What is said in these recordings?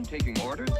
taking orders?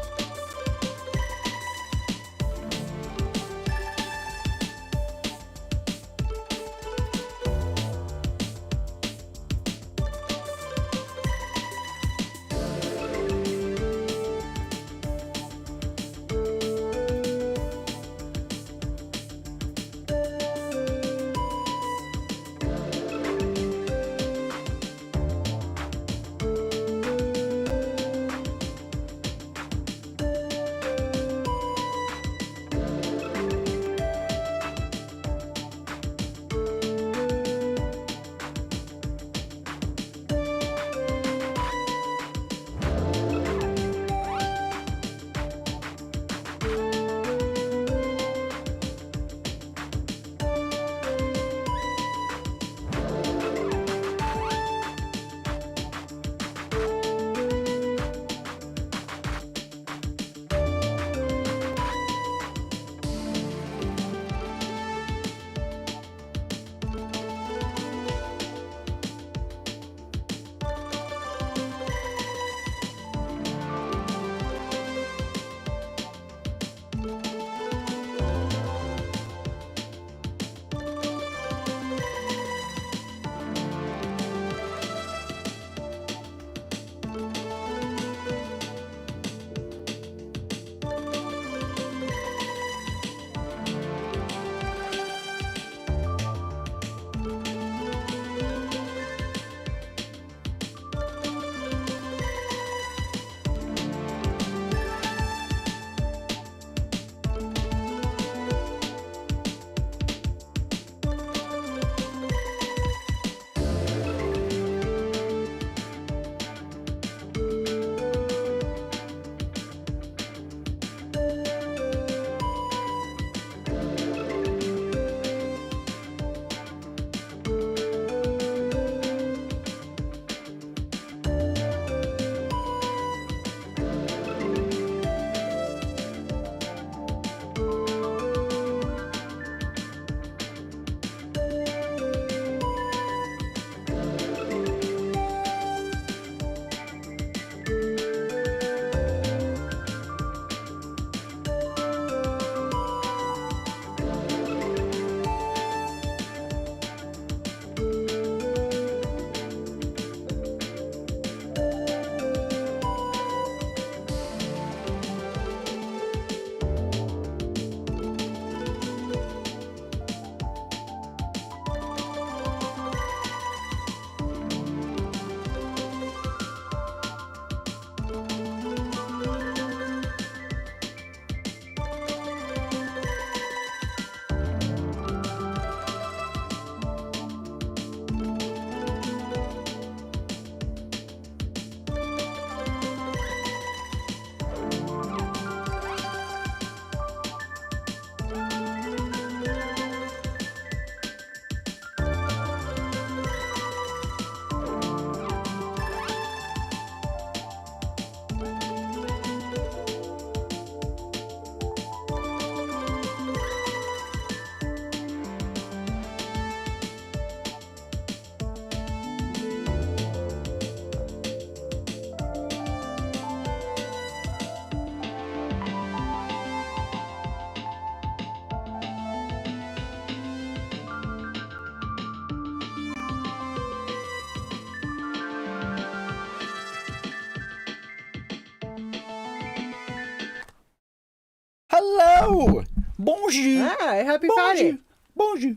Hello! Bonjour! Hi, happy Bonjour! Friday. Bonjour!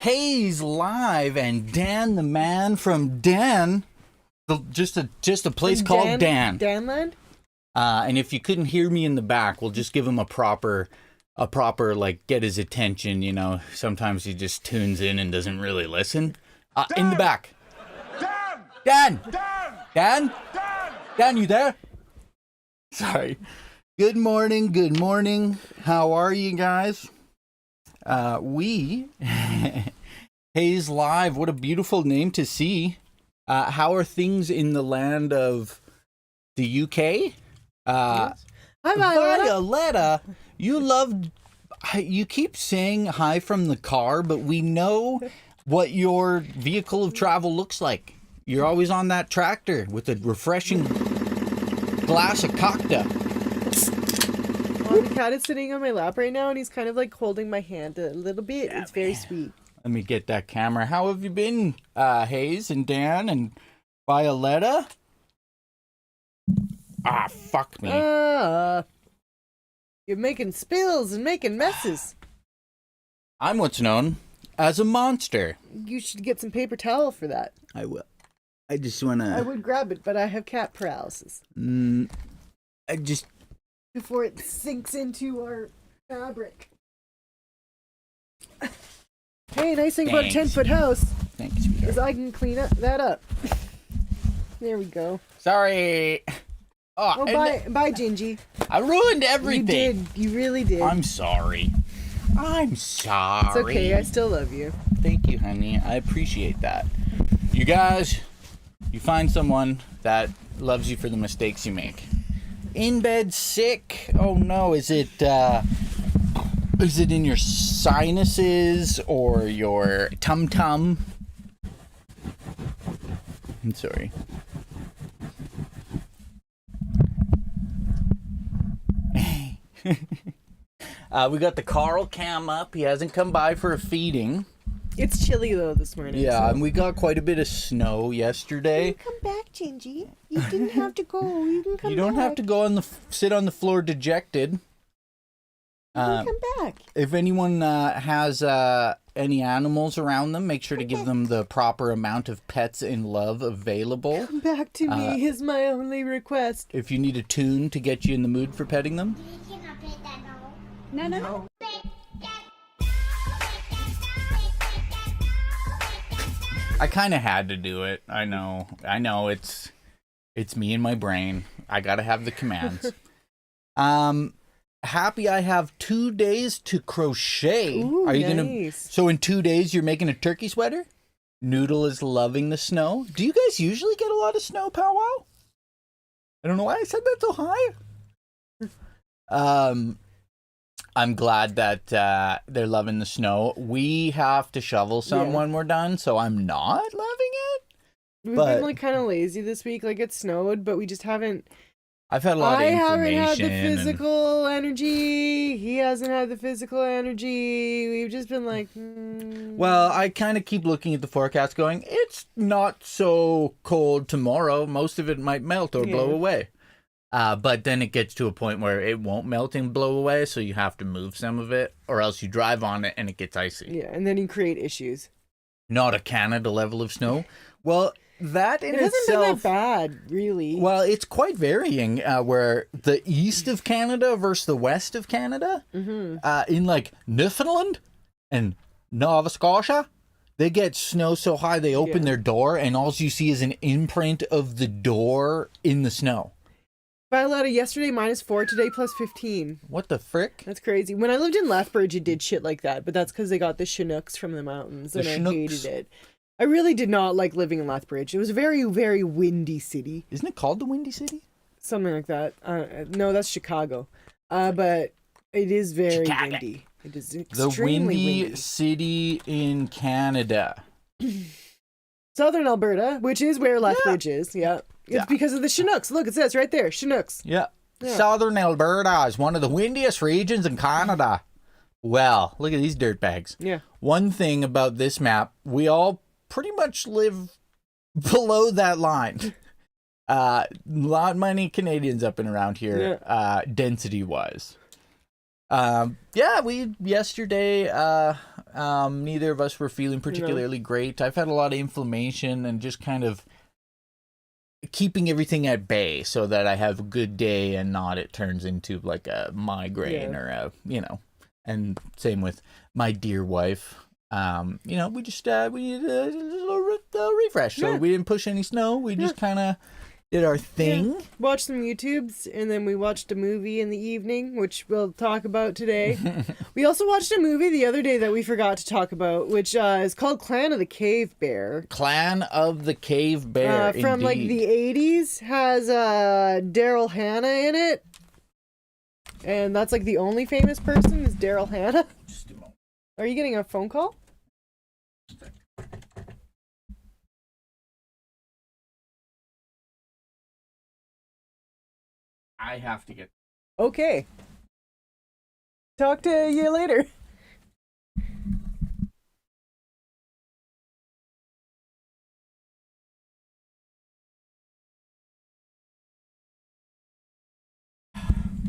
Hayes live and Dan the man from Dan, just a place called Dan. Danland? And if you couldn't hear me in the back, we'll just give him a proper like get his attention. You know, sometimes he just tunes in and doesn't really listen. In the back. Dan! Dan, you there? Sorry. Good morning. How are you guys? We Hayes Live, what a beautiful name to see. How are things in the land of the UK? Yes. Hi, Violetta. Violetta, you keep saying hi from the car, but we know what your vehicle of travel looks like. You're always on that tractor with a refreshing glass of cocktail. Well, the cat is sitting on my lap right now, and he's kind of like holding my hand a little bit. Yeah, it's very man. sweet. Let me get that camera. How have you been, Hayes and Dan and Violetta? Ah, fuck me. You're making spills and making messes. I'm what's known as a monster. You should get some paper towel for that. I will. I just want I to... would grab it, but I have cat paralysis. I just... Before it sinks into our fabric. Hey, nice thing about a Thanks. 10-foot house Thanks, sweetheart. is I can clean that up. There we go. Sorry. Oh, bye, Jinjee. I ruined everything. You did. You really did. I'm sorry. I'm sorry. It's okay. I still love you. Thank you, honey. I appreciate that. You guys, you find someone that loves you for the mistakes you make. In bed sick. Oh no, is it in your sinuses or your tum-tum? I'm sorry. We got the Carl cam up. He hasn't come by for a feeding. It's chilly though this morning. Yeah, so. and we got quite a bit of snow yesterday. Come back, Jinjee. You didn't have to go. You can come You don't have to go on sit on the floor dejected. You can come back. If anyone has any animals around them, make sure to give them the proper amount of pets and love available. Come back to me is my only request. If you need a tune to get you in the mood for petting them. No. I kind of had to do it. I know. It's me and my brain. I gotta have the commands. Happy I have 2 days to crochet. Ooh, Are you nice. So in 2 days you're making a turkey sweater? Noodle is loving the snow. Do you guys usually get a lot of snow, powwow? I don't know why I said that so high. I'm glad that they're loving the snow. We have to shovel some when we're done, so I'm not loving it. We've been like kind of lazy this week. Like it snowed, but we just haven't. I've had a lot of I information. haven't had the physical energy. He hasn't had the physical energy. We've just been like. Well, I kind of keep looking at the forecast, going, it's not so cold tomorrow. Most of it might melt or blow away. But then it gets to a point where it won't melt and blow away, so you have to move some of it, or else you drive on it and it gets icy. Yeah, and then you create issues. Not a Canada level of snow. Well, that in it hasn't itself, been that bad, really. Well, it's quite varying. Where the east of Canada versus the west of Canada, in like Newfoundland and Nova Scotia, they get snow so high they open their door and all you see is an imprint of the door in the snow. Violetta, yesterday -4, today +15. What the frick? That's crazy. When I lived in Lethbridge, it did shit like that, but that's because they got the Chinooks from the mountains, and I hated it. I really did not like living in Lethbridge. It was a very, very windy city. Isn't it called the Windy City? Something like that. No, that's Chicago. But it is very windy. It is extremely windy. windy. City in Canada. Southern Alberta, which is where Lethbridge is. Yeah. It's because of the Chinooks. Look, it says right there, Chinooks. Yeah. Southern Alberta is one of the windiest regions in Canada. Well, look at these dirtbags. Yeah. One thing about this map, we all pretty much live below that line. Not many Canadians up and around here, density-wise. We yesterday, neither of us were feeling particularly great. I've had a lot of inflammation and just kind of keeping everything at bay so that I have a good day and not it turns into like a migraine or a, and same with my dear wife. We just we needed a little refresh. So we didn't push any snow. We just kind of did our thing. Yeah. Watched some YouTubes, and then we watched a movie in the evening, which we'll talk about today. We also watched a movie the other day that we forgot to talk about, which is called Clan of the Cave Bear. Clan of the Cave Bear, from like the 80s, has Daryl Hannah in it. And that's like the only famous person is Daryl Hannah. Just a moment. Are you getting a phone call? I have to get. Okay. Talk to you later.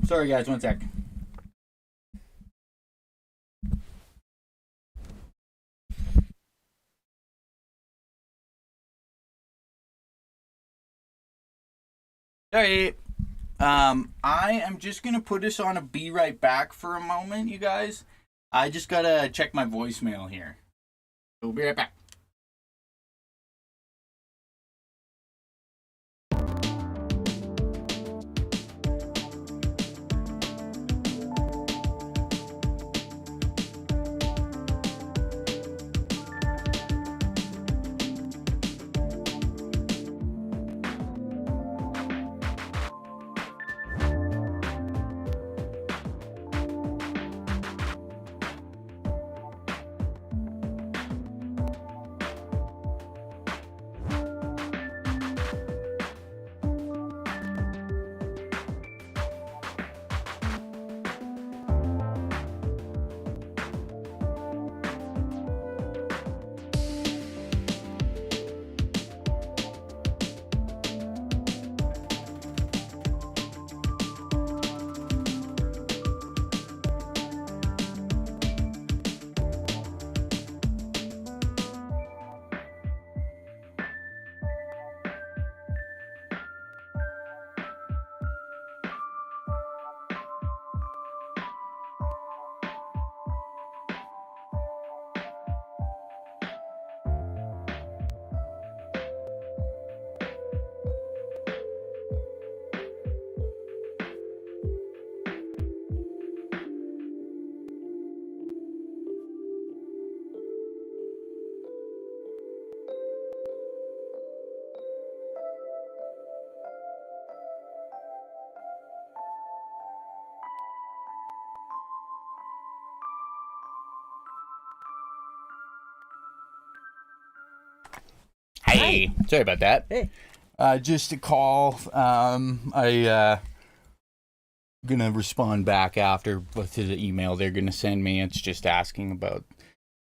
Sorry, guys. One sec. Sorry. I am just gonna put us on a be right back for a moment, you guys. I just gotta check my voicemail here. We'll be right back. Hey, sorry about that. Hey. Just a call. I gonna respond back after to the email they're gonna send me. It's just asking about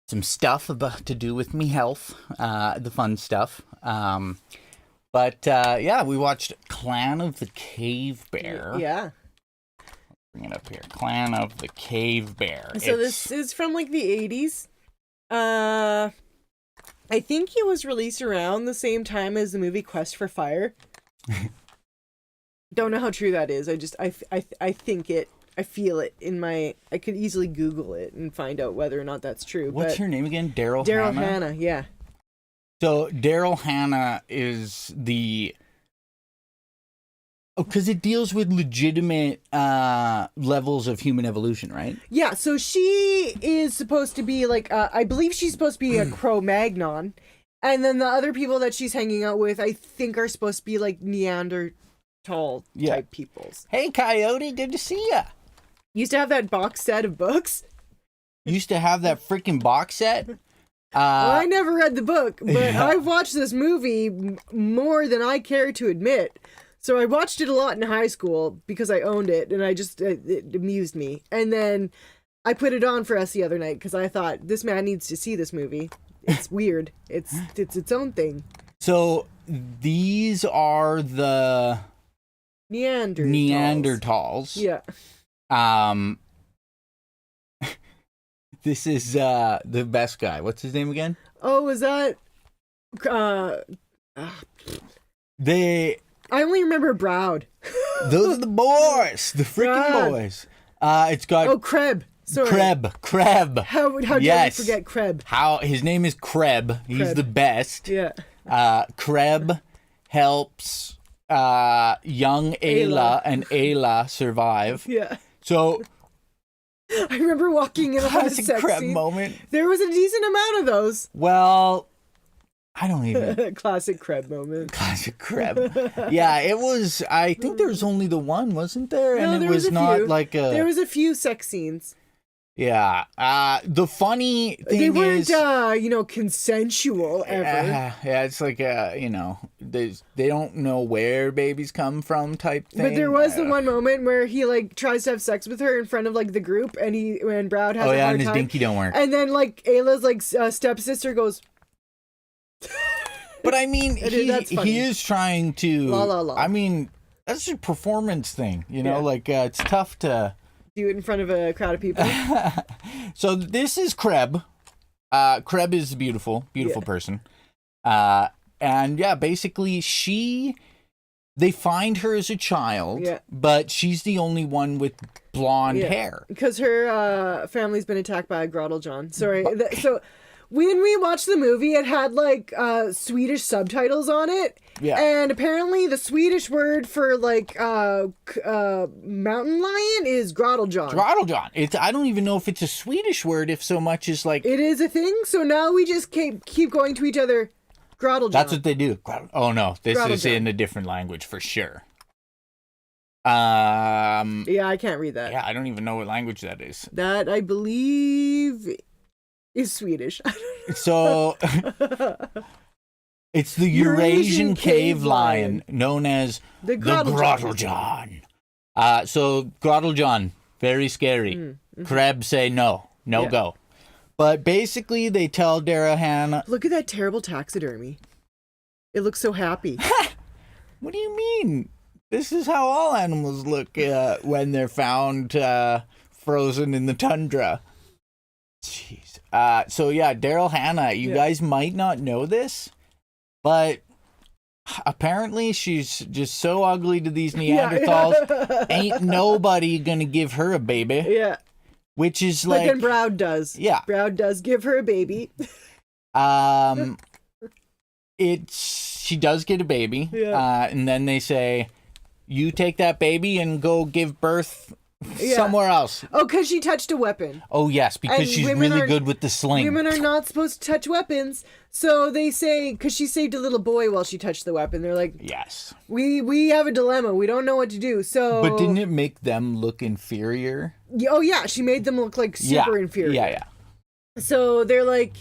some stuff about to do with me health, the fun stuff. But yeah, we watched Clan of the Cave Bear. Yeah. Bring it up here. Clan of the Cave Bear. So this is from like the 80s. I think it was released around the same time as the movie Quest for Fire. Don't know how true that is. I think it. I feel it in my. I could easily Google it and find out whether or not that's true. What's her name again? Daryl Hannah. Yeah. So Daryl Hannah is the. Oh, because it deals with legitimate levels of human evolution, right? Yeah, so she is supposed to be like, I believe she's supposed to be a Cro-Magnon. And then the other people that she's hanging out with, I think are supposed to be like Neanderthal type peoples. Hey, Coyote, good to see ya. Used to have that box set of books. Used to have that freaking box set. Well, I never read the book, but I've watched this movie more than I care to admit. So I watched it a lot in high school because I owned it, and it amused me. And then I put it on for us the other night because I thought this man needs to see this movie. It's weird. It's its own thing. So these are the Neanderthals. Yeah. This is the best guy. What's his name again? Oh, is that? I only remember Browd. Those are the boys, the freaking boys. It's got Kreb. Sorry. Kreb. How dare you forget Kreb? His name is Kreb. He's the best. Yeah. Kreb helps young Ayla and Ayla survive. Yeah. So I remember walking in on a sex Kreb scene. moment. There was a decent amount of those. Well, I don't even. Classic Kreb moment. Classic Kreb. Yeah, it was. I think there was only the one, wasn't there? No, and there it was a not few. like a. There was a few sex scenes. Yeah. The funny thing They weren't, is, consensual ever. yeah, it's like they don't know where babies come from type thing. But there was the one moment where he like tries to have sex with her in front of like the group, and when Browd has a hard and his time, dinky don't work. and then like Ayla's like stepsister goes. But I mean, That's funny. he is trying to. La, la, la. I mean, that's a performance thing, Yeah. Like it's tough to Do it in front of a crowd of people. So this is Kreb. Kreb is a beautiful person. And yeah, basically they find her as a child, but she's the only one with blonde hair. Because her family's been attacked by a Grottle John. Sorry. So when we watched the movie, it had like Swedish subtitles on it. Yeah. And apparently the Swedish word for like mountain lion is Grottle John. Grottle John. I don't even know if it's a Swedish word, if so much as like... It is a thing, so now we just keep going to each other, Grottle John. That's what they do. Oh no, this Grottle is John. in a different language for sure. Yeah, I can't read that. Yeah, I don't even know what language that is. That, I believe, is Swedish. So, it's the Eurasian cave lion, known as the Grottle John. So, Grottle John, very scary. Kreb say no go. But basically, they tell Daryl Hannah... Look at that terrible taxidermy. It looks so happy. What do you mean? This is how all animals look when they're found frozen in the tundra. Jeez. So yeah, Daryl Hannah, you guys might not know this, but apparently she's just so ugly to these Neanderthals. Ain't nobody gonna give her a baby. Yeah. Which is But like... then Browd does. Yeah. Browd does give her a baby. She does get a baby. Yeah. And then they say, you take that baby and go give birth somewhere else. Oh, because she touched a weapon. Oh, yes, because And she's women really are- good with the sling. Women are not supposed to touch weapons. So they say, because she saved a little boy while she touched the weapon, they're like, Yes. we have a dilemma. We don't know what to do. So. But didn't it make them look inferior? Oh, yeah. She made them look like super inferior. Yeah. So they're like,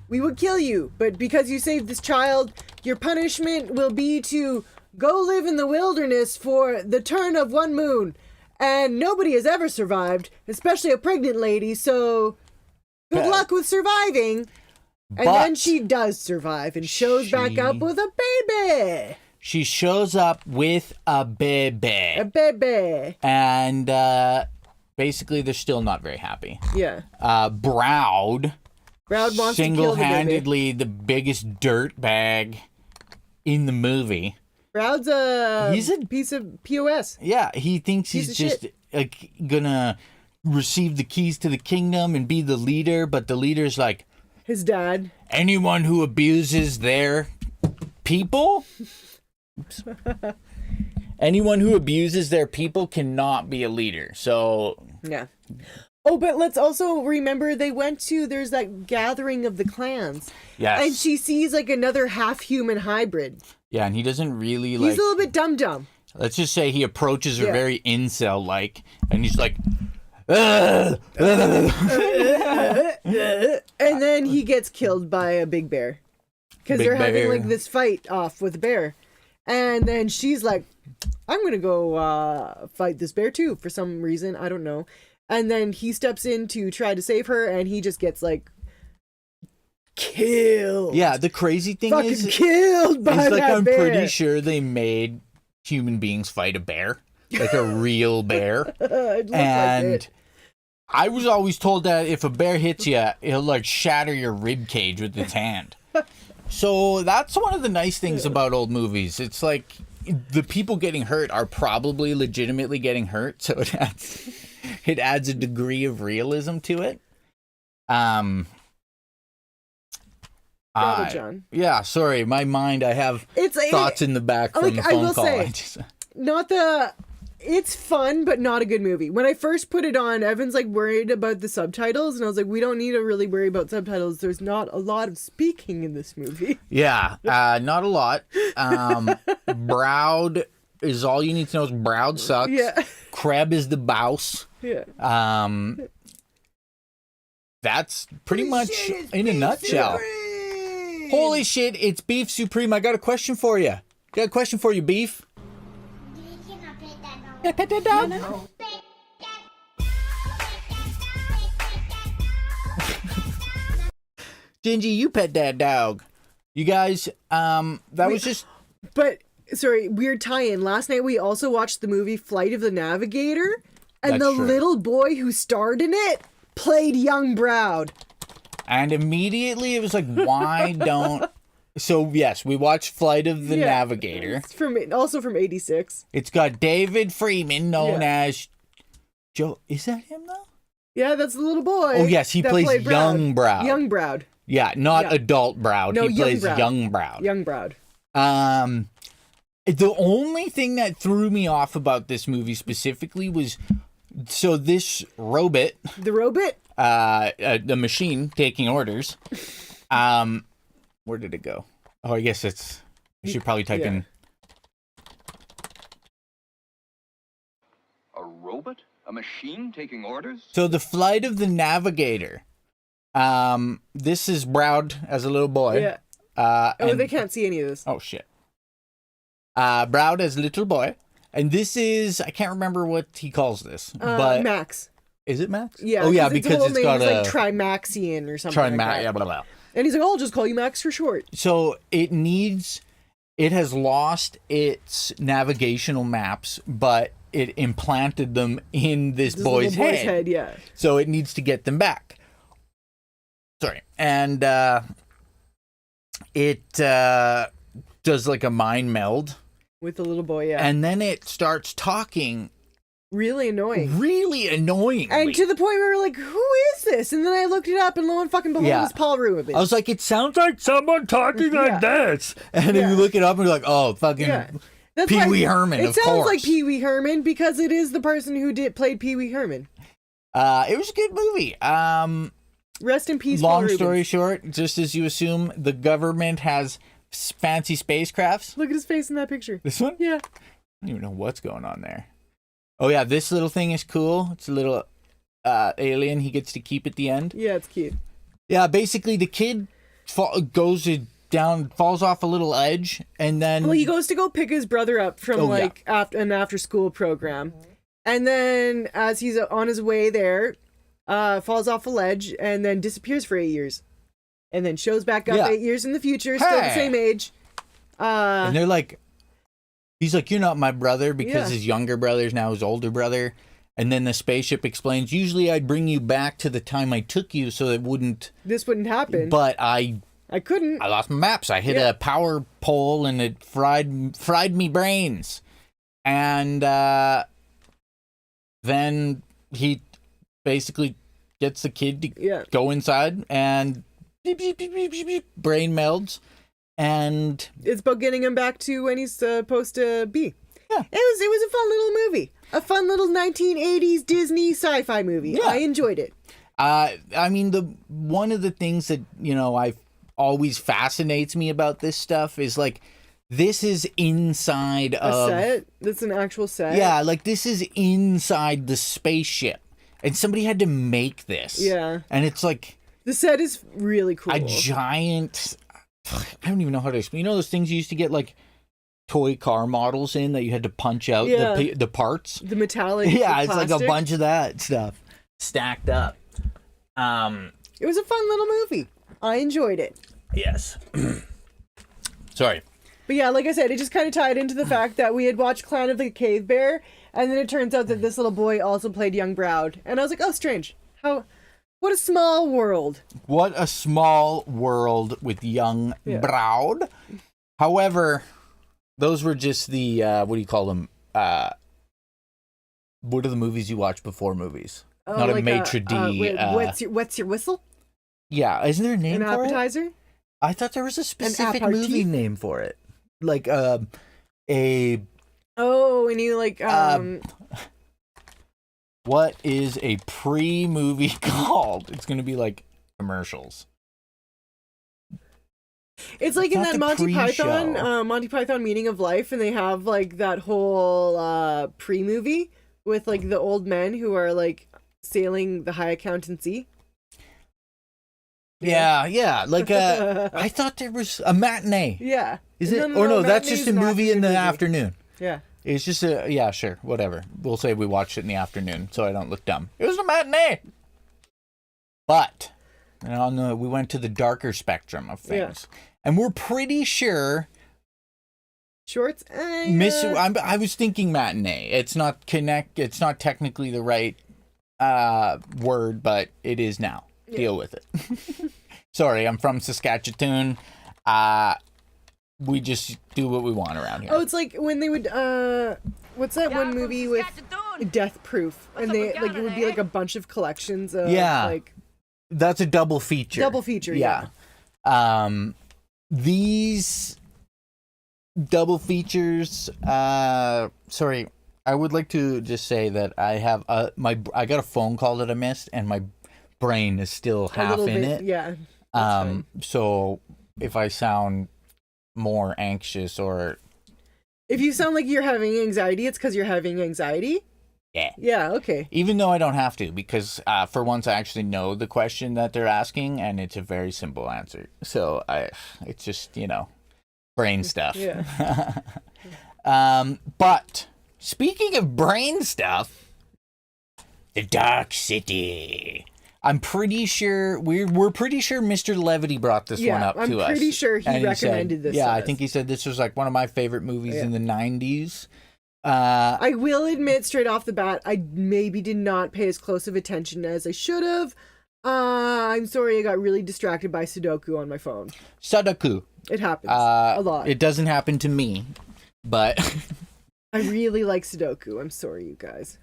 we would kill you, but because you saved this child, your punishment will be to go live in the wilderness for the turn of one moon. And nobody has ever survived, especially a pregnant lady, so good luck with surviving. And then she does survive and shows back up with a baby. She shows up with a baby. A baby. And basically they're still not very happy. Yeah. Browd wants to kill the baby. single-handedly the biggest dirt bag in the movie. Browd's he's a piece of POS. Yeah, he thinks he's just like gonna receive the keys to the kingdom and be the leader, but the leader's like his dad. Anyone who abuses their people, anyone who abuses their people cannot be a leader. So yeah. Oh, but let's also remember there's that gathering of the clans. Yes. And she sees like another half-human hybrid. Yeah, and he doesn't really He's a little bit dumb. Let's just say he approaches her very incel-like, and he's like, and then he gets killed by a big bear. Because they're having like this fight off with a bear. And then she's like, I'm going to go fight this bear too for some reason. I don't know. And then he steps in to try to save her, and he just gets like killed. Yeah, the crazy thing is killed by that I'm bear. pretty sure they made human beings fight a bear, like a real bear. And I was always told that if a bear hits you, it'll like shatter your rib cage with its hand. So that's one of the nice things about old movies. It's like the people getting hurt are probably legitimately getting hurt, so it adds a degree of realism to it. John. Yeah, sorry, my mind. I have thoughts in the back from the phone call. It's fun, but not a good movie. When I first put it on, Evan's like worried about the subtitles, and I was like, we don't need to really worry about subtitles. There's not a lot of speaking in this movie. Yeah, not a lot. Browd is all you need to know is Browd sucks. Yeah. Kreb is the bouse. Yeah. that's pretty much in a nutshell. Holy shit, it's Beef Supreme. I got a question for you. Beef. Yeah, pet that dog. No. Jinjee, you pet that dog. You guys, was just... But, sorry, weird tie-in. Last night we also watched the movie Flight of the Navigator, and That's the true. little boy who starred in it played young Browd. And immediately it was like, why don't... So, yes, we watched Flight of the Navigator. It's also from 86. It's got David Freeman, known as... Joe... Is that him, though? Yeah, that's the little boy. Oh, yes, he plays young Browd. Young Browd. Yeah, not adult Browd. No, he young plays Browd. young Browd. Young Browd. The only thing that threw me off about this movie specifically was... So this robot... The robot? The machine taking orders. Where did it go? Oh, I guess it's... I should probably type in... A robot? A machine taking orders? So the Flight of the Navigator. This is Browd as a little boy. Yeah. They can't see any of this. Oh, shit. Browd as a little boy. And this is... I can't remember what he calls this. But Max. Is it Max? Yeah. Oh, yeah, because it's got like Trimaxian or something like that. Yeah, blah, blah. And he's like, oh, I'll just call you Max for short. So it has lost its navigational maps, but it implanted them in this boy's head. Yeah. So it needs to get them back. Sorry. And it does like a mind meld. With the little boy, yeah. And then it starts talking. Really annoying. Really annoying. And to the point where we're like, who is this? And then I looked it up and lo and fucking behold, it's Paul Rubin. I was like, it sounds like someone talking like this. And then you look it up and you're like, oh, fucking Pee Wee Herman, of course. It sounds like Pee Wee Herman because it is the person who played Pee Wee Herman. It was a good movie. Rest in peace, Long story short, just as you assume, the government has fancy spacecrafts. Look at his face in that picture. This one? Yeah. I don't even know what's going on there. Oh, yeah, this little thing is cool. It's a little alien he gets to keep at the end. Yeah, it's cute. Yeah, basically the kid falls off a little edge, and then... Well, he goes to go pick his brother up from, an after-school program. And then, as he's on his way there, falls off a ledge, and then disappears for 8 years. And then shows back up 8 years in the future, still the same age. And they're like... He's like, you're not my brother, because his younger brother's now his older brother. And then the spaceship explains, usually I'd bring you back to the time I took you so it wouldn't... This wouldn't happen. But I couldn't. I lost my maps. I hit a power pole and it fried me brains. And then he basically gets the kid to go inside and beep, beep, beep, beep, beep, beep, brain melds. And it's about getting him back to when he's supposed to be. Yeah. It was a fun little movie. A fun little 1980s Disney sci-fi movie. Yeah. I enjoyed it. I mean, one of the things that, I always fascinates me about this stuff is like, this is inside a set? That's an actual set? Yeah, like this is inside the spaceship. And somebody had to make this. Yeah. And it's like... The set is really cool. A giant... I don't even know how to explain. You know those things you used to get like toy car models in that you had to punch out the parts? The metallic. Yeah, it's like a bunch of that stuff stacked up. It was a fun little movie. I enjoyed it. Yes. Sorry. But yeah, like I said, it just kind of tied into the fact that we had watched Clan of the Cave Bear, and then it turns out that this little boy also played young Browd. And I was like, oh, strange. What a small world. What a small world with young Browd. However, those were just the, what do you call them? What are the movies you watch before movies? Not like a maitre d'. What's your whistle? Yeah, isn't there a name for it? An appetizer? I thought there was a specific movie name for it. Like, a... Oh, and you like, What is a pre-movie called? It's going to be like commercials. It's like in that Monty Python Meaning of Life, and they have like that whole pre-movie with like the old men who are like sailing the high accountancy. Yeah. Like I thought there was a matinee. Yeah. Is it? No, that's just a matinee's movie in the movie. afternoon. Yeah. It's just yeah, sure, whatever. We'll say we watched it in the afternoon, so I don't look dumb. It was a matinee. But we went to the darker spectrum of things, and we're pretty sure. Shorts. I was thinking matinee. It's not It's not technically the right word, but it is now. Yeah. Deal with it. Sorry, I'm from Saskatchewan. We just do what we want around here. Oh, it's like when they would what's that one movie with Death Proof, and they like it would be like a bunch of collections of like that's a double feature. Yeah. These double features. Sorry, I would like to just say that I have I got a phone call that I missed, and my brain is still half in it. Yeah. So if I sound more anxious or if you sound like you're having anxiety, it's because you're having anxiety. Yeah. Okay. Even though I don't have to, because for once I actually know the question that they're asking, and it's a very simple answer. So it's just brain stuff. Yeah. But speaking of brain stuff, the Dark City. I'm pretty sure we're pretty sure Mr. Levity brought this one up to us. I'm pretty sure he recommended this. Yeah, I think he said this was like one of my favorite movies in the 90s. I will admit straight off the bat, I maybe did not pay as close of attention as I should have. I'm sorry, I got really distracted by Sudoku on my phone. Sudoku. It happens a lot. It doesn't happen to me, but I really like Sudoku. I'm sorry, you guys.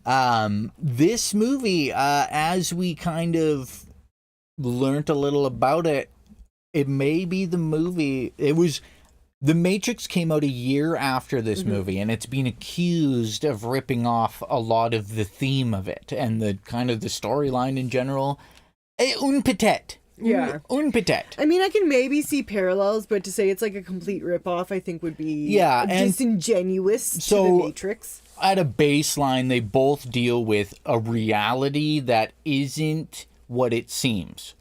This movie, as we kind of learnt a little about it, it may be the movie. It was The Matrix came out a year after this movie, and it's been accused of ripping off a lot of the theme of it and the kind of the storyline in general. Un petit. Yeah. Un petit. I mean, I can maybe see parallels, but to say it's like a complete ripoff, I think would be disingenuous to The Matrix. At a baseline, they both deal with a reality that isn't what it seems.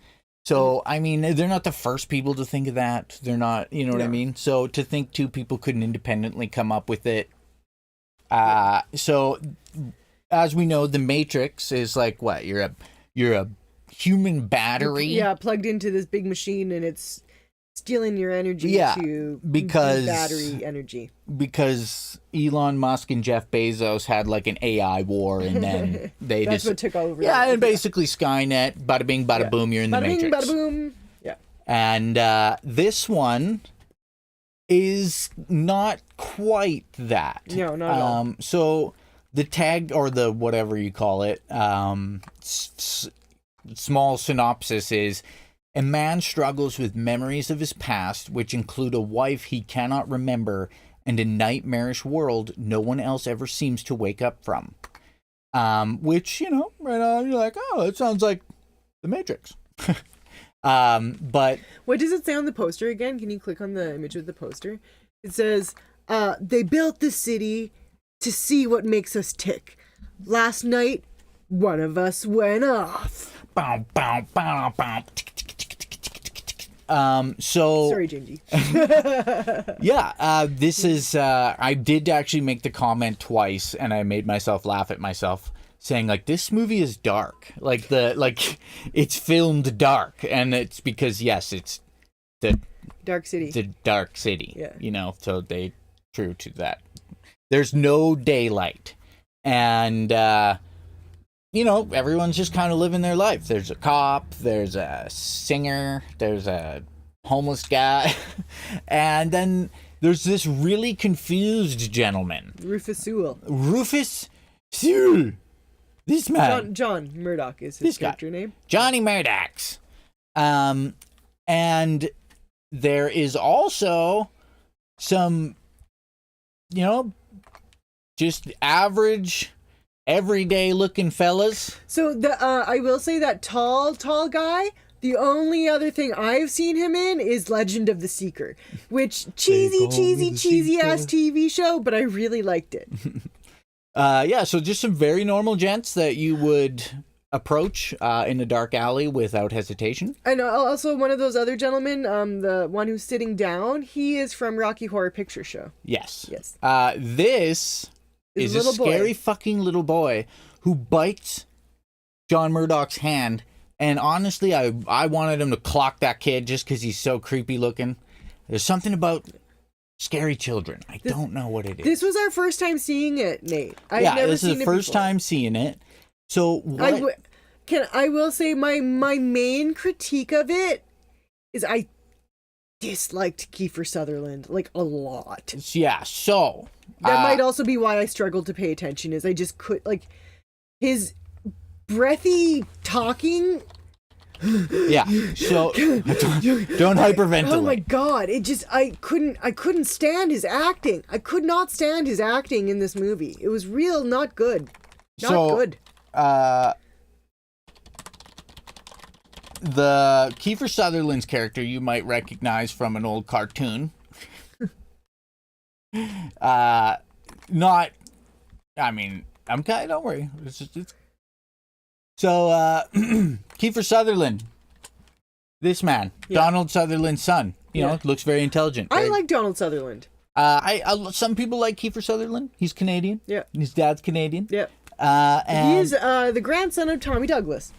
So, I mean, they're not the first people to think of that. They're not, you know what I mean? So, to think two people couldn't independently come up with it. So, as we know, The Matrix is like, what? You're a human battery. Yeah, plugged into this big machine, and it's stealing your energy to because battery energy. Because Elon Musk and Jeff Bezos had like an AI war, and then they That's what took over. Yeah, and basically Skynet, bada bing, bada boom, you're in the Matrix. Bada bing, bada boom. Yeah. And this one is not quite that. No, not at all. So the tag, or the whatever you call it, small synopsis is: a man struggles with memories of his past, which include a wife he cannot remember and a nightmarish world no one else ever seems to wake up from. Which, right on, you're like, oh, it sounds like The Matrix. But what does it say on the poster again? Can you click on the image of the poster? It says, they built the city to see what makes us tick. Last night, one of us went off. Bow, bow, bow, bow. So sorry, Jinjee. Yeah, this is I did actually make the comment twice, and I made myself laugh at myself, saying like, this movie is dark. Like it's filmed dark, and it's because it's the Dark City. The Dark City. Yeah. So they true to that. There's no daylight. And everyone's just kind of living their life. There's a cop, there's a singer, there's a homeless guy, and then there's this really confused gentleman. Rufus Sewell. Rufus Sewell. This man. John Murdoch is his character name. Johnny Murdoch's. And there is also some, just average, everyday looking fellas. So I will say that tall guy, the only other thing I've seen him in is Legend of the Seeker, which cheesy ass TV show, but I really liked it. So just some very normal gents that you would approach in a dark alley without hesitation. And also one of those other gentlemen, the one who's sitting down, he is from Rocky Horror Picture Show. Yes. Yes. This is a scary fucking little boy who bites John Murdoch's hand. And honestly, I wanted him to clock that kid just because he's so creepy looking. There's something about scary children. I don't know what it is. This was our first time seeing it, Nate. This is the first time seeing it. So what? I will say my main critique of it is I disliked Kiefer Sutherland like a lot. Yeah, so that might also be why I struggled to pay attention. Is I just could like his breathy talking. Yeah, so don't hyperventilate. Oh my god! It just I couldn't stand his acting. I could not stand his acting in this movie. It was real not good. Not good. The Kiefer Sutherland's character you might recognize from an old cartoon. Don't worry. So, Kiefer Sutherland, this man, Donald Sutherland's son, you know, looks very intelligent. I like Donald Sutherland. Some people like Kiefer Sutherland. He's Canadian. Yeah. His dad's Canadian. Yeah. And he's the grandson of Tommy Douglas.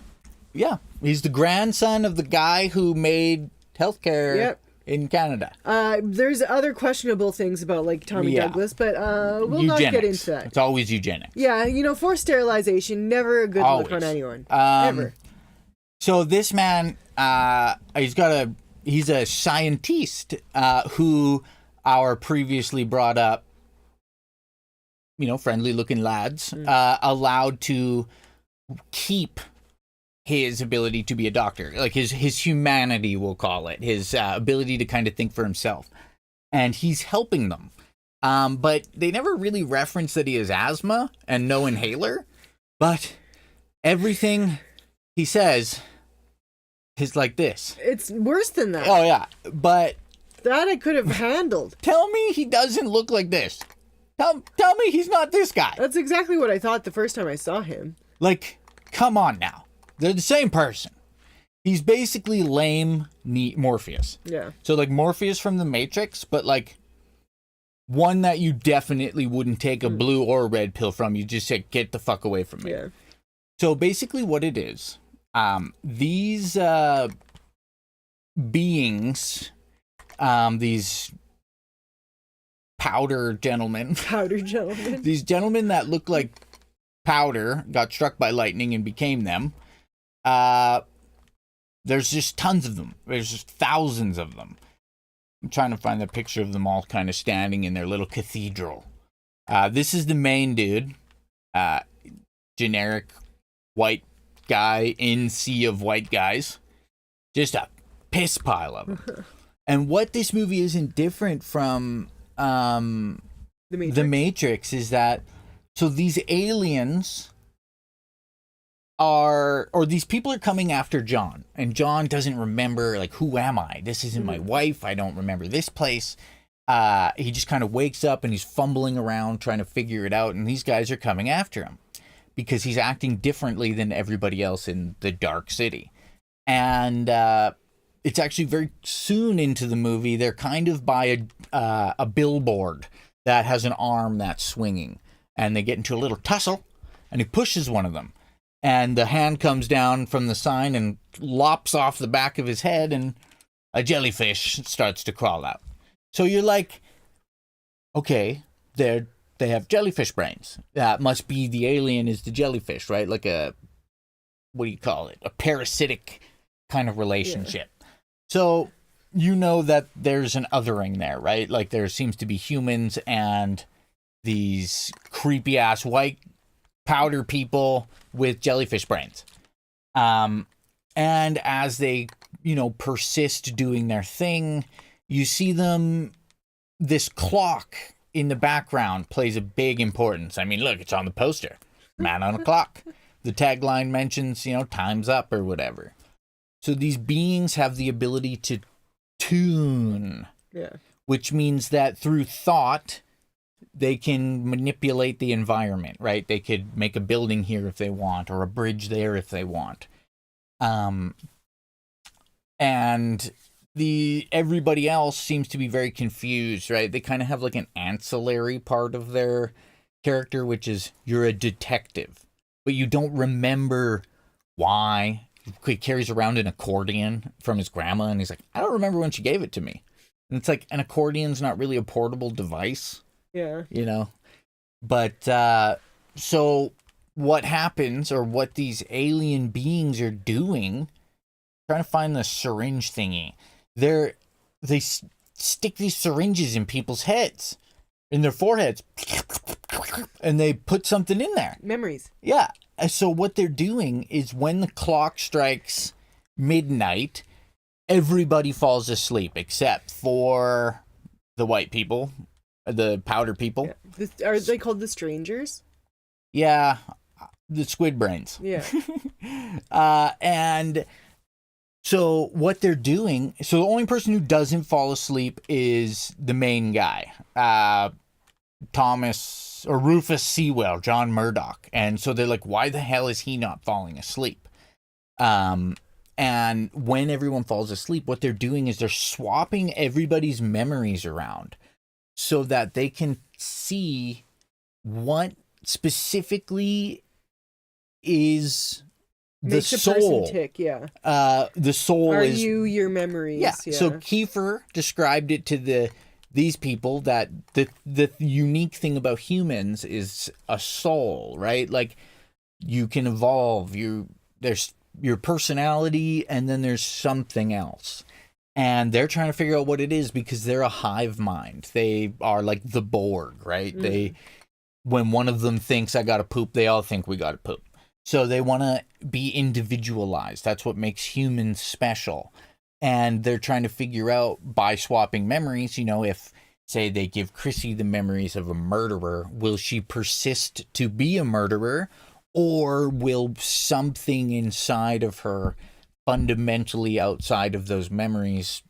Yeah, he's the grandson of the guy who made healthcare in Canada. There's other questionable things about like Tommy Douglas, but we'll eugenics. not get into that. It's always eugenics. Yeah, forced sterilization, never a good look on anyone. Ever. So this man, he's a scientist who our previously brought up, friendly looking lads, allowed to keep his ability to be a doctor, like his humanity, we'll call it, his ability to kind of think for himself. And he's helping them. But they never really reference that he has asthma and no inhaler. But everything he says is like this. It's worse than that. Oh, yeah. But that I could have handled. Tell me he doesn't look like this. Tell me he's not this guy. That's exactly what I thought the first time I saw him. Like, come on now. They're the same person. He's basically lame, neat Morpheus. Yeah. So like Morpheus from the Matrix, but like one that you definitely wouldn't take a blue or red pill from. You just say, get the fuck away from me. Yeah. So basically what it is, these beings, these powder gentlemen. These gentlemen that look like powder got struck by lightning and became them. There's just tons of them. There's just thousands of them. I'm trying to find the picture of them all kind of standing in their little cathedral. This is the main dude. Generic white guy in sea of white guys. Just a piss pile of them. And what this movie isn't different from The Matrix is that, so these aliens these people are coming after John, and John doesn't remember, like, who am I? This isn't my wife. I don't remember this place. He just kind of wakes up and he's fumbling around trying to figure it out, and these guys are coming after him because he's acting differently than everybody else in the dark city. And it's actually very soon into the movie, they're kind of by a billboard that has an arm that's swinging, and they get into a little tussle, and he pushes one of them. And the hand comes down from the sign and lops off the back of his head, and a jellyfish starts to crawl out. So you're like, okay, they have jellyfish brains. That must be the alien is the jellyfish, right? Like a parasitic kind of relationship. Yeah. So you know that there's an othering there, right? Like there seems to be humans and these creepy ass white powder people with jellyfish brains. And as they, persist doing their thing, you see them, this clock in the background plays a big importance. I mean, look, it's on the poster. Man on a clock. The tagline mentions, time's up or whatever. So these beings have the ability to tune. Yeah. Which means that through thought, they can manipulate the environment, right? They could make a building here if they want, or a bridge there if they want. And everybody else seems to be very confused, right? They kind of have like an ancillary part of their character, which is you're a detective, but you don't remember why. He carries around an accordion from his grandma, and he's like, I don't remember when she gave it to me. And it's like, an accordion's not really a portable device. Yeah. You know? But, so what happens, or what these alien beings are doing, trying to find the syringe thingy. They stick these syringes in people's heads, in their foreheads, and they put something in there. Memories. Yeah. So what they're doing is when the clock strikes midnight, everybody falls asleep except for the white people, the powder people. Yeah. Are they called the strangers? Yeah, the squid brains. Yeah. And so what they're doing, so the only person who doesn't fall asleep is the main guy, Thomas or Rufus Sewell, John Murdoch. And so they're like, why the hell is he not falling asleep? And when everyone falls asleep, what they're doing is they're swapping everybody's memories around so that they can see what specifically is the Makes a soul. person tick, yeah. The soul Are is you your memories? yeah. So Kiefer described it to these people that the unique thing about humans is a soul, right? Like, you can evolve. There's your personality, and then there's something else. And they're trying to figure out what it is because they're a hive mind. They are like the Borg, right? When one of them thinks I gotta poop, they all think we gotta poop. So they want to be individualized. That's what makes humans special. And they're trying to figure out by swapping memories, if, say, they give Krissy the memories of a murderer, will she persist to be a murderer? Or will something inside of her, fundamentally outside of those memories,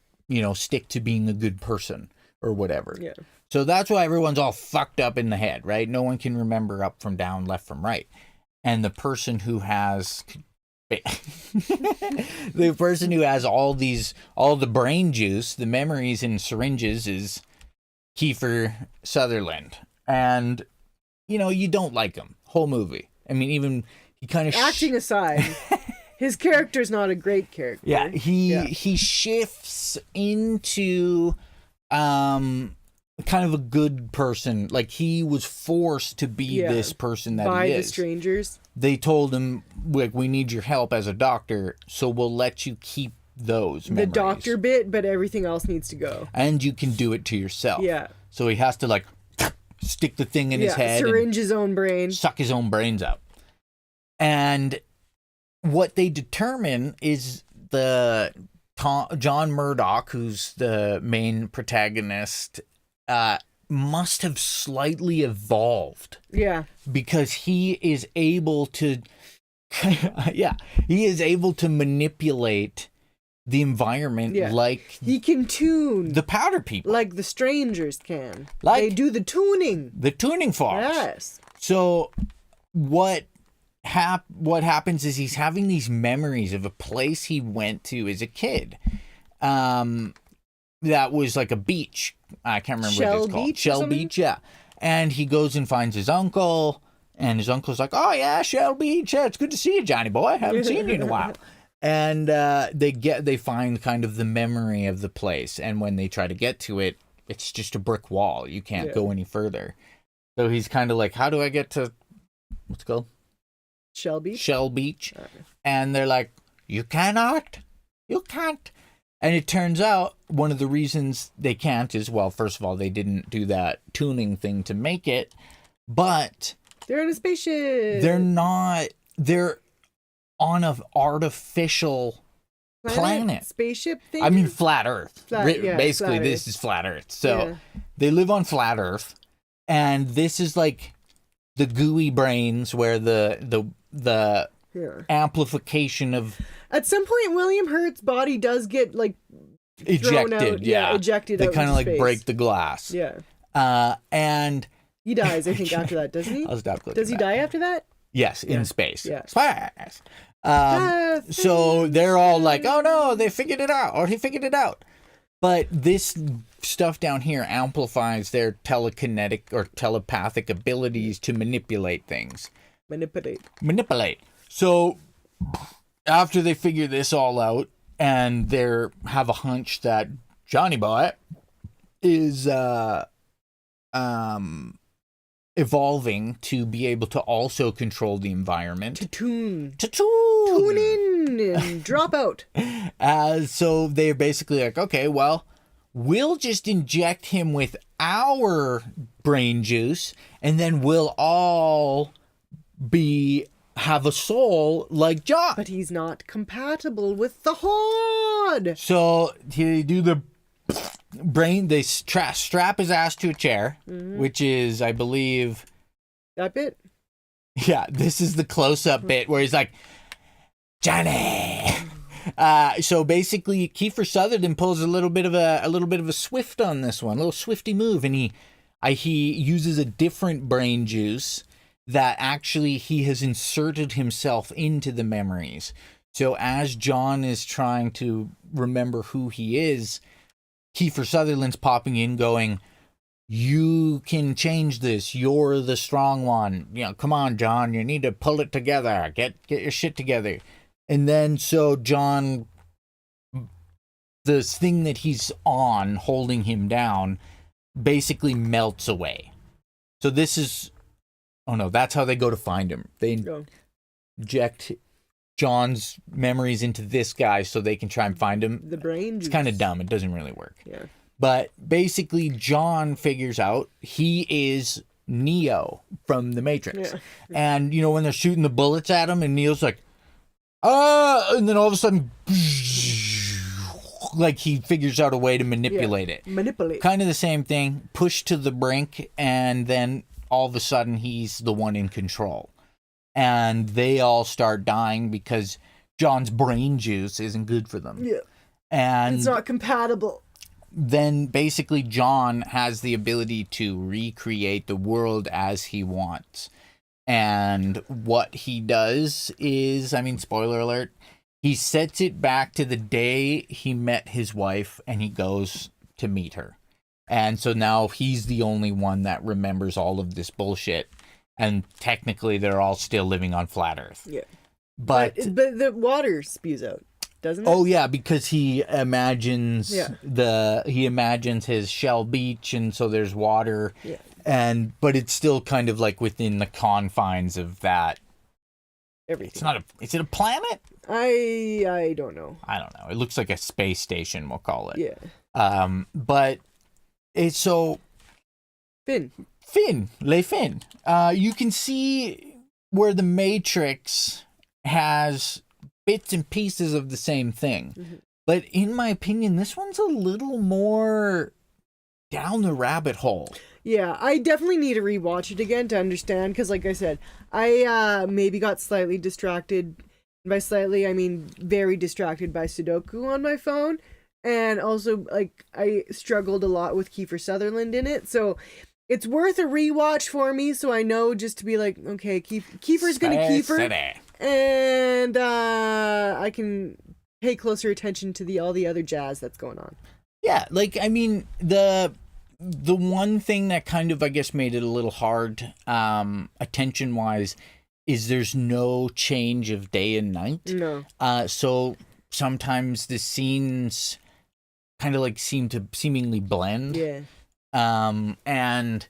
stick to being a good person or whatever? Yeah. So that's why everyone's all fucked up in the head, right? No one can remember up from down, left from right. And the person who has all the brain juice, the memories in syringes, is Kiefer Sutherland. And, you don't like him. Whole movie. I mean, even he kind of... Acting aside, his character's not a great character. Yeah, he shifts into... kind of a good person. Like, he was forced to be this person that by he is. the strangers. They told him, like, we need your help as a doctor, so we'll let you keep those memories. The doctor bit, but everything else needs to go. And you can do it to yourself. Yeah. So he has to, like, stick the thing in his head. Syringe his own brain. Suck his own brains out. And what they determine is John Murdoch, who's the main protagonist, must have slightly evolved. Yeah. Because he is able to manipulate the environment like he can tune the powder people. Like the strangers can. Like they do the tuning. The tuning forks. Yes. So what happens is he's having these memories of a place he went to as a kid. That was like a beach. I can't remember what it's called. Shell Beach, yeah. And he goes and finds his uncle, and his uncle's like, oh yeah, Shell Beach. Yeah, it's good to see you, Johnny boy. I haven't seen you in a while. And they find kind of the memory of the place, and when they try to get to it, it's just a brick wall. You can't go any further. So he's kind of like, how do I get to what's it called? Shell Beach? Shell Beach. And they're like, you cannot. You can't. And it turns out one of the reasons they can't is, well, first of all, they didn't do that tuning thing to make it, but... They're in a spaceship. They're not... They're on an artificial planet. Spaceship thing? I mean, flat Earth. Basically, flat this Earth. is flat Earth. So they live on flat Earth, and this is like the gooey brains where the amplification of... At some point, William Hurt's body does get, like, ejected. Out. Ejected They out kind of, like, space. break the glass. Yeah. And He dies, I think, after that, doesn't he? I'll stop clicking. Does he die after that? Yes, in space. Yeah. Space. So they're all like, oh no, they figured it out, or he figured it out. But this stuff down here amplifies their telekinetic or telepathic abilities to manipulate things. Manipulate. So after they figure this all out and they have a hunch that Johnny Boy is evolving to be able to also control the environment. To tune Tune in and drop out. So they're basically like, okay, well, we'll just inject him with our brain juice, and then we'll all have a soul like John. But he's not compatible with the Horde. So they do the brain. They strap his ass to a chair, which is, I believe, that bit. Yeah, this is the close-up bit where he's like, Johnny. So basically, Kiefer Sutherland pulls a little bit of a swift on this one, a little swifty move, and he uses a different brain juice that actually he has inserted himself into the memories. So as John is trying to remember who he is, Kiefer Sutherland's popping in, going, "You can change this. You're the strong one. You know, come on, John. You need to pull it together. Get your shit together." And then so John, the thing that he's on holding him down, basically melts away. So this is, oh no, that's how they go to find him. They inject John's memories into this guy so they can try and find him. The brain juice. It's kind of dumb. It doesn't really work. Yeah. But basically, John figures out he is Neo from the Matrix. Yeah. And, you know, when they're shooting the bullets at him and Neo's like, and then all of a sudden, like he figures out a way to manipulate it. Manipulate. Kind of the same thing. Push to the brink, and then all of a sudden he's the one in control. And they all start dying because John's brain juice isn't good for them. Yeah. And it's not compatible. Then basically John has the ability to recreate the world as he wants. And what he does is, I mean, spoiler alert, he sets it back to the day he met his wife and he goes to meet her. And so now he's the only one that remembers all of this bullshit. And technically they're all still living on flat Earth. Yeah. But the water spews out, doesn't it? Oh yeah, because he imagines he imagines his Shell Beach, and so there's water. Yeah. But it's still kind of like within the confines of that. Everything. It's not is it a planet? I don't know. I don't know. It looks like a space station, we'll call it. Yeah. But it's so Finn. You can see where the Matrix has bits and pieces of the same thing. Mm-hmm. But in my opinion, this one's a little more down the rabbit hole. Yeah, I definitely need to rewatch it again to understand, because like I said, I maybe got slightly distracted. By slightly, I mean very distracted by Sudoku on my phone. And also, like, I struggled a lot with Kiefer Sutherland in it. So it's worth a rewatch for me, so I know just to be like, okay, Kiefer's going to Kiefer. And I can pay closer attention to all the other jazz that's going on. Yeah, like, I mean, the one thing that kind of, I guess, made it a little hard, attention-wise, is there's no change of day and night. No. So sometimes the scenes kind of like seem to seemingly blend. Yeah. And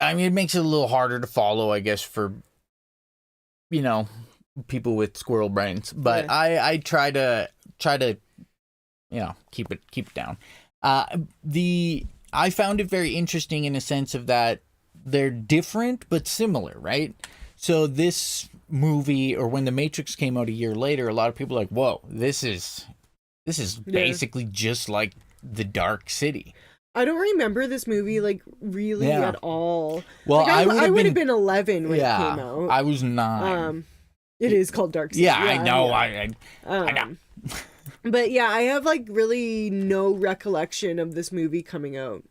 I mean, it makes it a little harder to follow, I guess, for, you know, people with squirrel brains. But yeah. I try to, you know, keep it down. I found it very interesting in a sense of that they're different but similar, right? So this movie, or when The Matrix came out a year later, a lot of people were like, whoa, this is basically just like The Dark City. I don't remember this movie, like, really at all. Well, like, I would have been 11 when it came out. I was 9. It is called Dark City. Yeah, I know. I know. But yeah, I have, like, really no recollection of this movie coming out.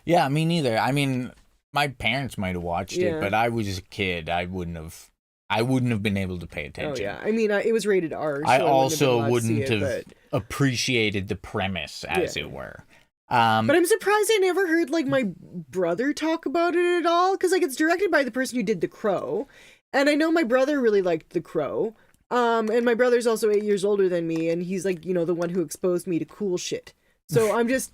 Yeah, me neither. I mean, my parents might have watched it, but I was a kid. I wouldn't have been able to pay attention. Oh yeah, I mean, it was rated R. So I also wouldn't have have appreciated the premise, as it were. But I'm surprised I never heard like my brother talk about it at all, because like it's directed by the person who did The Crow, and I know my brother really liked The Crow. And my brother's also 8 years older than me, and he's like, you know, the one who exposed me to cool shit. So I'm just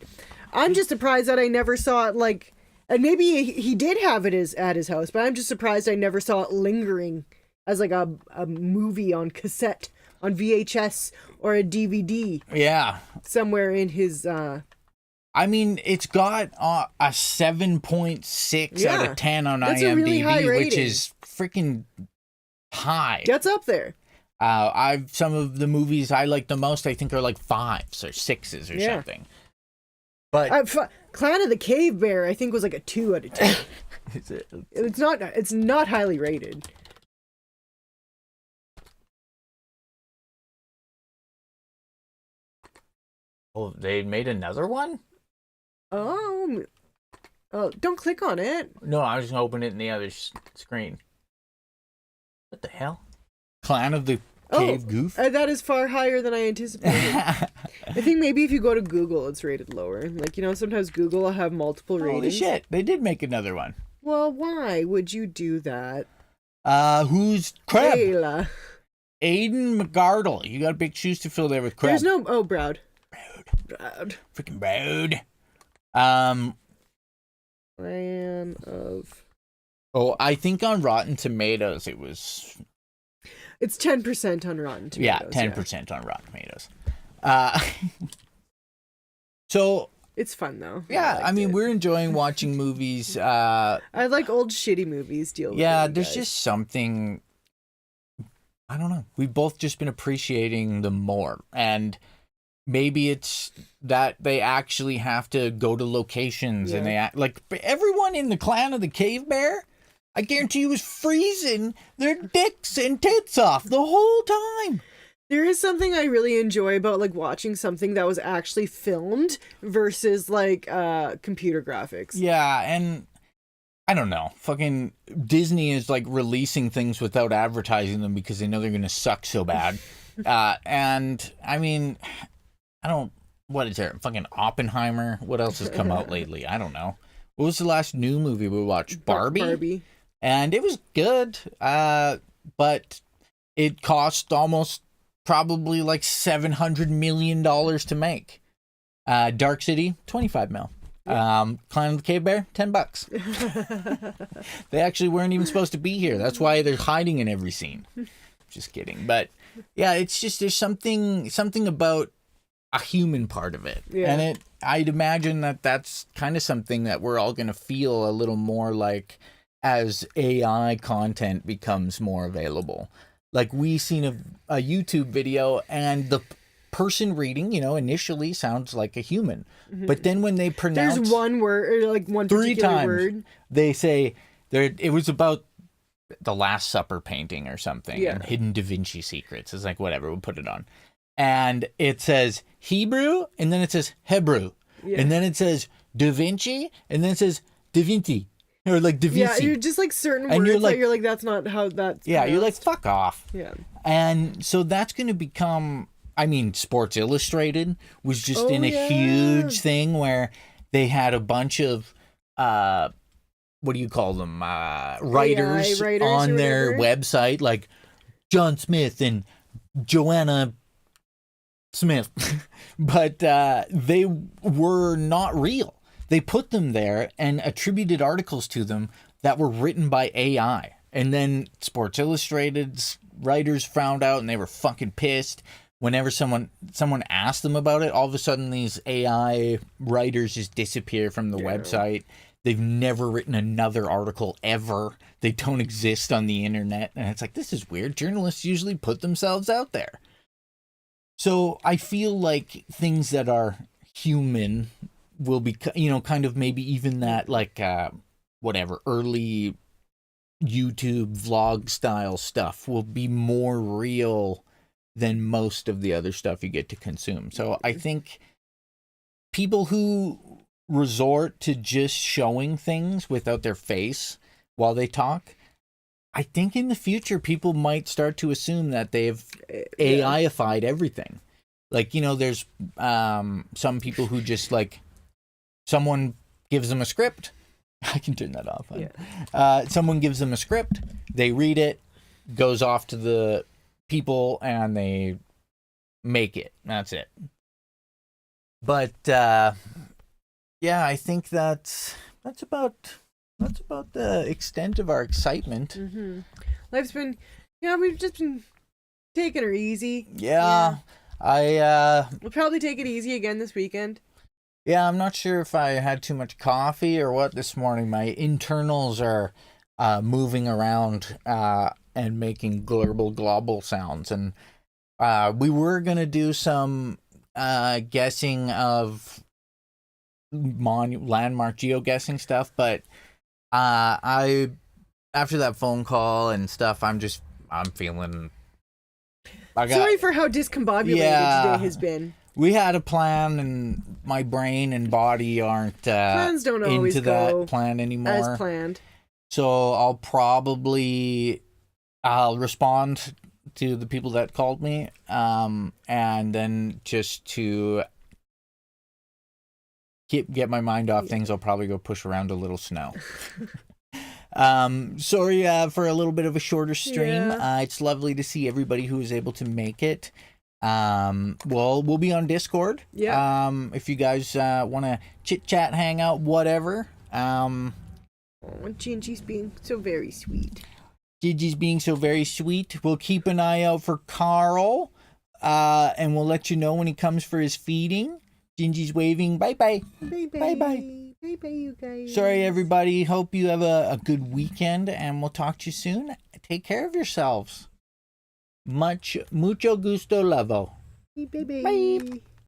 surprised that I never saw it, like, and maybe he did have it at his house, but I'm just surprised I never saw it lingering as like a movie on cassette, on VHS, or a DVD. Yeah. Somewhere in his, I mean, it's got a 7.6 out of 10 on IMDb, a really high rating. Which is freaking high. That's up there. Some of the movies I like the most, I think, are like 5s or 6s or something. But Clan of the Cave Bear, I think, was like a 2 out of 10. It's not highly rated. Oh, they made another one? Oh, don't click on it. No, I was gonna open it in the other screen. What the hell? Clan of the Cave Goof? That is far higher than I anticipated. I think maybe if you go to Google, it's rated lower. Like, you know, sometimes Google will have multiple ratings. Holy shit, they did make another one. Well, why would you do that? Who's Crab? Kayla. Aiden McGardle. You got big shoes to fill there with Crab. There's no... Oh, Browd. Freaking Browd. Clan of... Oh, I think on Rotten Tomatoes it was... It's 10% on Rotten Tomatoes. Yeah, 10% on Rotten Tomatoes. So... It's fun, though. Yeah, I mean, we're enjoying watching movies. I like old shitty movies. There's just something... I don't know. We've both just been appreciating them more. And maybe it's that they actually have to go to locations and they like everyone in the Clan of the Cave Bear, I guarantee you, was freezing their dicks and tits off the whole time. There is something I really enjoy about like watching something that was actually filmed versus like computer graphics. Yeah, and I don't know. Fucking Disney is like releasing things without advertising them because they know they're gonna suck so bad. And I mean, what is there? Fucking Oppenheimer. What else has come out lately? I don't know. What was the last new movie we watched? Barbie. And it was good. But it cost almost probably like $700 million to make. Dark City, 25 mil. Clan of the Cave Bear, $10. They actually weren't even supposed to be here. That's why they're hiding in every scene. Just kidding. But yeah, it's just there's something about a human part of it. Yeah. And I'd imagine that's kind of something that we're all going to feel a little more like as AI content becomes more available. Like we seen a YouTube video and the person reading, initially sounds like a human. Mm-hmm. But then when they pronounce... There's one word, or like one particular word. They say, it was about the Last Supper painting or something. Yeah. And hidden Da Vinci secrets. It's like, whatever, we'll put it on. And it says Hebrew, and then it says Hebrew. Yeah. And then it says Da Vinci, and then it says Da Vinci. Or like Da Vinci. Yeah, you're just like certain words that you're like, that's not how that's Yeah, pronounced. You're like, fuck off. Yeah. And so that's going to become... I mean, Sports Illustrated was just a huge thing where they had a bunch of, what do you call them, writers on their website, like John Smith and Joanna Smith. But they were not real. They put them there and attributed articles to them that were written by AI. And then Sports Illustrated's writers found out and they were fucking pissed. Whenever someone asked them about it, all of a sudden these AI writers just disappear from the website. They've never written another article ever. They don't exist on the internet. And it's like, this is weird. Journalists usually put themselves out there. So I feel like things that are human will be, kind of maybe even that like, early YouTube vlog style stuff will be more real than most of the other stuff you get to consume. So I think people who resort to just showing things without their face while they talk, I think in the future people might start to assume that they've AI-ified everything. Like, you know, there's some people who just like someone gives them a script. I can turn that off. Yeah. Someone gives them a script, they read it, goes off to the people, and they make it. That's it. But yeah, I think that's about the extent of our excitement. Mm-hmm. Life's been, we've just been taking her easy. Yeah. We'll probably take it easy again this weekend. Yeah, I'm not sure if I had too much coffee or what this morning. My internals are moving around and making global sounds. And we were going to do some guessing of landmark geoguessing stuff, but after that phone call and stuff, I'm feeling... Sorry for how discombobulated today has been. We had a plan, and my brain and body aren't plans don't always into go that plan anymore. As planned. So I'll respond to the people that called me, and then just to get my mind off things, I'll probably go push around a little snow. Sorry for a little bit of a shorter stream. Yeah. It's lovely to see everybody who was able to make it. Well, we'll be on Discord. Yeah. If you guys want to chit chat, hang out, whatever. Jinjee's being so very sweet. Jinjee's being so very sweet. We'll keep an eye out for Carl, and we'll let you know when he comes for his feeding. Jinjee's waving. Bye bye. Bye bye. Bye bye. Bye bye, you guys. Sorry, everybody. Hope you have a good weekend, and we'll talk to you soon. Take care of yourselves. Mucho gusto, lovo. Bye bye. Bye.